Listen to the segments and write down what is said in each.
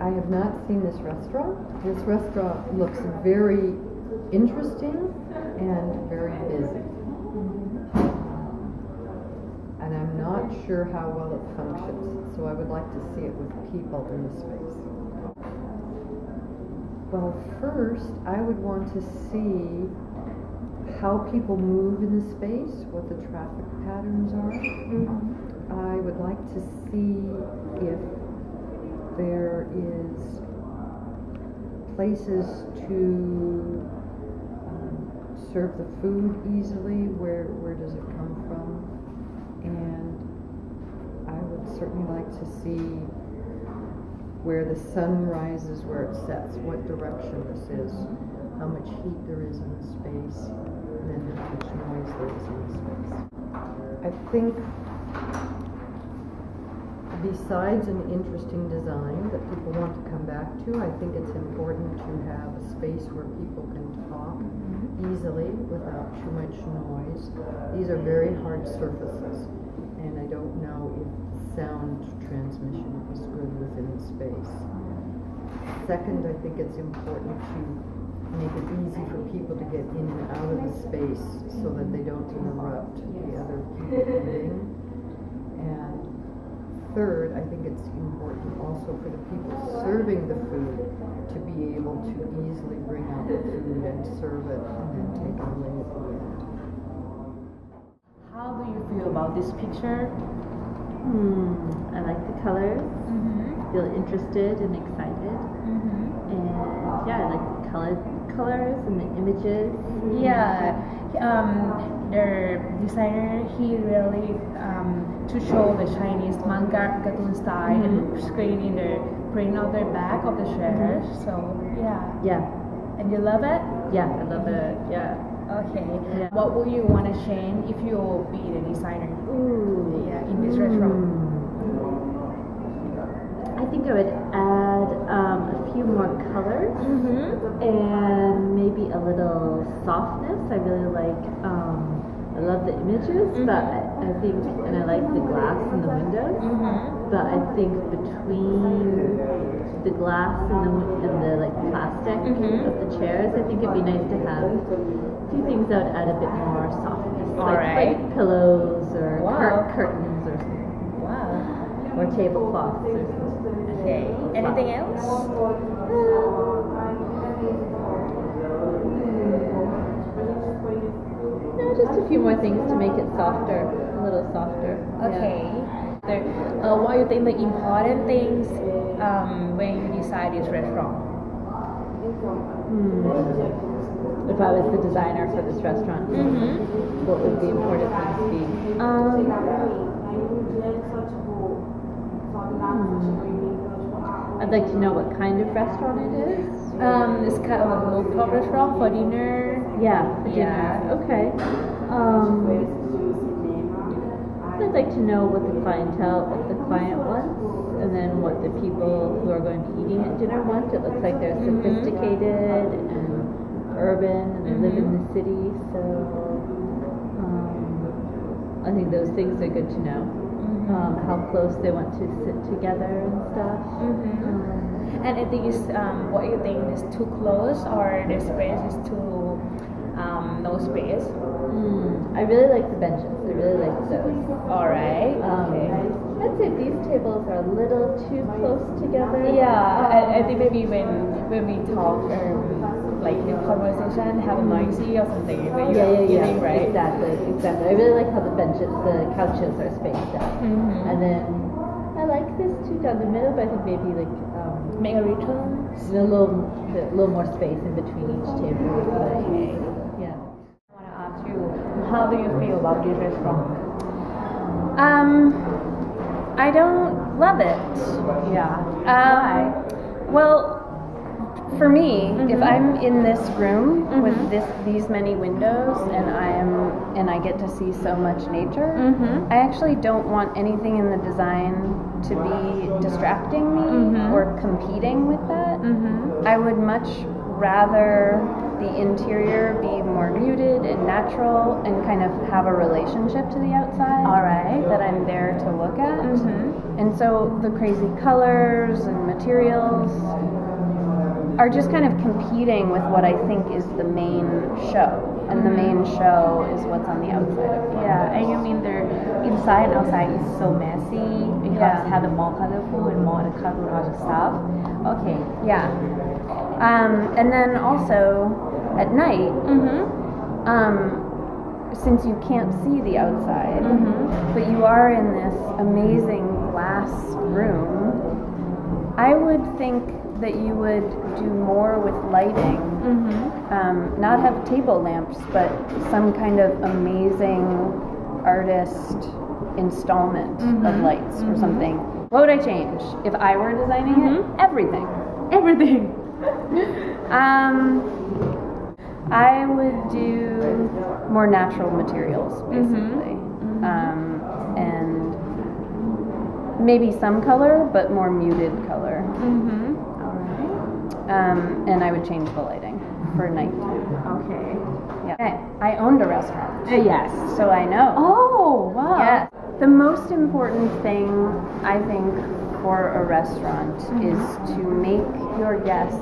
I have not seen this restaurant. This restaurant looks very interesting and very busy. And I'm not sure how well it functions, so I would like to see it with people in the space. Well, first, I would want to see how people move in the space, what the traffic patterns are. I would like to see if there is places to serve the food easily. Where does it come from? And I would certainly like to see where the sun rises, where it sets, what direction this is, how much heat there is in the space, and then how much noise there is in the space. I think besides an interesting design that people want to come back to, I think it's important to have a space where people can talk easily without too much noise. These are very hard surfaces, and I don't know if sound transmission is good within the space. Second, I think it's important to make it easy for people to get in and out of the space so that they don't interrupt the other people eating. And third, I think it's important also for the people serving the food to be able to easily bring out the food and serve it and then take it away at the end. How do you feel about this picture? I like the colors. Feel interested and excited. And yeah, I like the colors and the images. Yeah, the designer, he really to show the Chinese manga cartoon style and screen in the print on the back of the chairs. So Yeah. And you love it? Yeah, I love it. Yeah. Okay. Yeah. What would you want to change if you be the designer? Yeah, in this restaurant. I think I would add a few more colors and maybe a little softness. I really like, I love the images, but I think, and I like the glass in the windows, but I think between the glass and the like plastic of the chairs, I think it'd be nice to have a few things that would add a bit more softness, like pillows or curtains or something. Wow. Or tablecloths or something. Okay. Anything else? No, just a few more things to make it softer, a little softer. Okay. What do you think the important things when you decide this restaurant? If I was the designer for this restaurant, what would the important things be? I'd like to know what kind of restaurant it is. It's kind of a local restaurant for dinner. Yeah, for Yeah. dinner. Okay. I'd like to know what the client wants, and then what the people who are going to be eating at dinner want. It looks like they're sophisticated and urban, and they live in the city, so I think those things are good to know. How close they want to sit together and stuff. And I think what you think is too close, or the space is too no space? I really like the benches. I really like those. All right. Okay. I'd say these tables are a little too close together. Yeah, I think maybe when we talk, like the conversation have a noisy or something when you're eating, right? Exactly. I really like how the couches are spaced out. And then I like this too down the middle, but I think maybe like make a return. a little more space in between each table. Okay. Yeah. I want to ask you, how do you feel about this restaurant? I don't love it. Yeah. Well, for me, if I'm in this room with these many windows and I get to see so much nature, I actually don't want anything in the design to be distracting me or competing with that. I would much rather the interior be more muted and natural and kind of have a relationship to the outside. All right. That I'm there to look at. And so the crazy colors and materials are just kind of competing with what I think is the main show. And the main show is what's on the outside of the Yeah, windows. and you mean their inside and outside is so messy because Yeah. have the more colorful and more the colorful stuff. Okay. Yeah. And then also at night, since you can't see the outside, but you are in this amazing glass room, I would think that you would do more with lighting. Not have table lamps, but some kind of amazing artist installment of lights or something. What would I change if I were designing it? Everything. Everything. I would do more natural materials, basically. And maybe some color, but more muted color. And I would change the lighting for nighttime. Okay. Yeah. Okay. I owned a restaurant, Yes. so I know. Oh, wow. Yes. The most important thing, I think, for a restaurant is to make your guests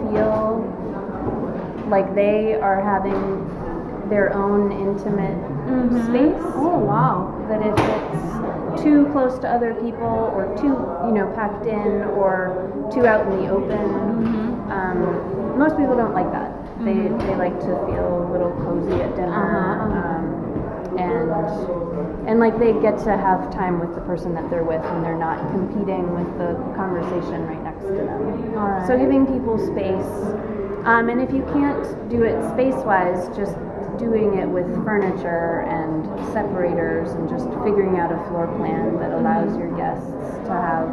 feel like they are having their own intimate space. Oh, wow. That if it's too close to other people or too, packed in or too out in the open, most people don't like that. They like to feel a little cozy at dinner. And like they get to have time with the person that they're with and they're not competing with the conversation right next to them. Alright. So giving people space. And if you can't do it space-wise, just doing it with furniture and separators and just figuring out a floor plan that allows your guests to have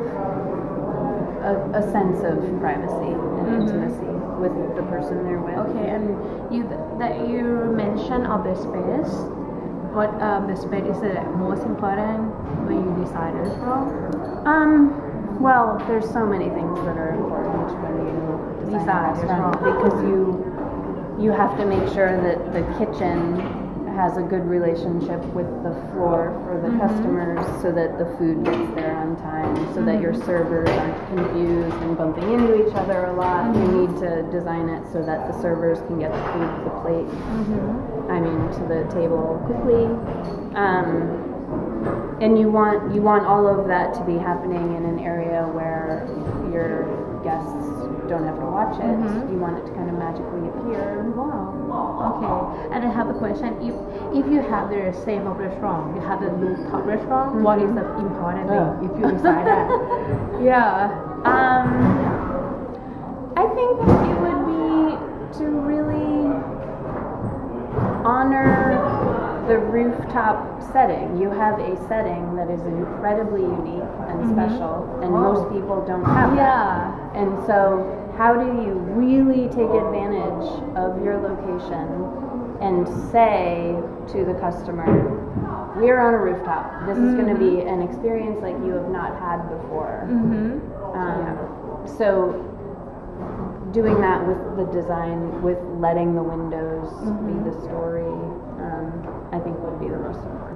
a sense of privacy and intimacy with the person they're with. Okay, and you mentioned of the space. What the space is the most important when you decide as well? Well, there's so many things that are important when you design a restaurant because you have to make sure that the kitchen has a good relationship with the floor for the customers so that the food gets there on time, so that your servers aren't confused and bumping into each other a lot. You need to design it so that the servers can get the food to the plate, to the table quickly. And you want all of that to be happening in an area where your guests don't have to watch it. You want it to kind of magically appear. Wow. Okay. And I have a question. If you have the same restaurant, you have the rooftop restaurant, what is the important thing if you decide that? Yeah. I think it would be to really honor the rooftop setting. You have a setting that is incredibly unique and special, and most people don't have that. And so, how do you really take advantage of your location and say to the customer, we're on a rooftop. This is going to be an experience like you have not had before. So, doing that with the design, with letting the windows be the story, I think would be the most important.